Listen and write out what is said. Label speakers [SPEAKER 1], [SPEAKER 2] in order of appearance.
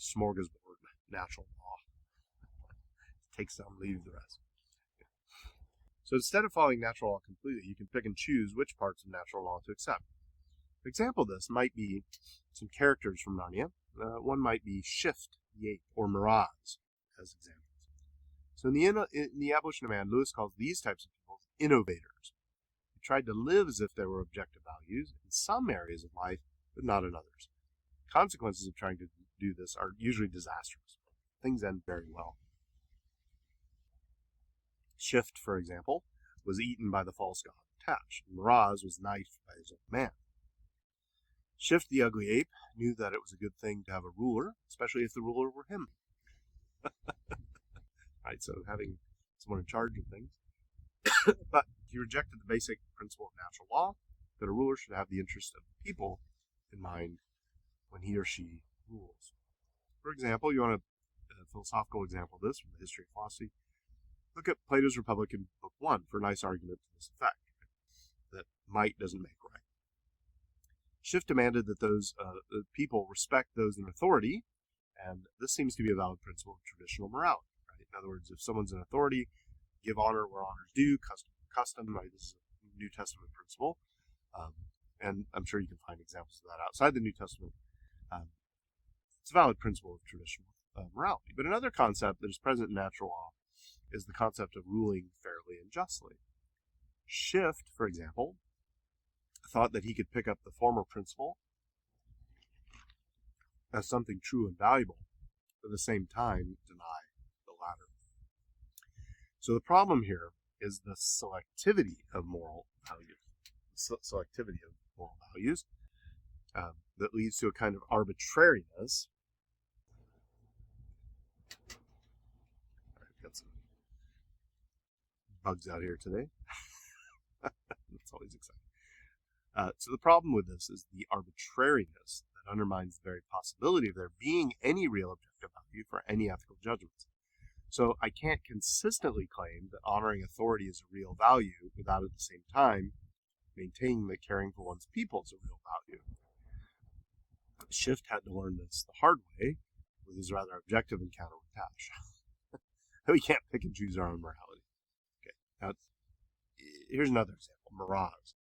[SPEAKER 1] smorgasbord, natural law. Take some, leave the rest. So instead of following natural law completely, you can pick and choose which parts of natural law to accept. An example of this might be some characters from Narnia. One might be Shift the Ape or Miraz as examples. So in the Abolition of Man, Lewis calls these types of people innovators. They tried to live as if there were objective values in some areas of life, but not in others. Consequences of trying to do this are usually disastrous. Things end very well. Shift, for example, was eaten by the false god Tash. Miraz was knifed by his own man. Shift the ugly ape knew that it was a good thing to have a ruler, especially if the ruler were him. Right, so having someone in charge of things. But he rejected the basic principle of natural law, that a ruler should have the interest of the people in mind when he or she rules. For example, you want a philosophical example of this from the history of philosophy. Look at Plato's Republic in Book 1 for a nice argument to this effect, that might doesn't make right. Shift demanded that those people respect those in authority, and this seems to be a valid principle of traditional morality. Right? In other words, if someone's in authority, give honor where honor is due, custom, right? This is a New Testament principle, and I'm sure you can find examples of that outside the New Testament. It's a valid principle of traditional morality. But another concept that is present in natural law is the concept of ruling fairly and justly. Shift, for example, thought that he could pick up the former principle as something true and valuable, but at the same time deny the latter. So the problem here is the selectivity of moral values. Selectivity of moral values that leads to a kind of arbitrariness. I've got some bugs out here today. That's always exciting. So the problem with this is the arbitrariness that undermines the very possibility of there being any real objective value for any ethical judgments. So I can't consistently claim that honoring authority is a real value without at the same time maintaining that caring for one's people is a real value. Shift had to learn this the hard way with his rather objective encounter with Tash. We can't pick and choose our own morality. Okay, now here's another example, Miraz.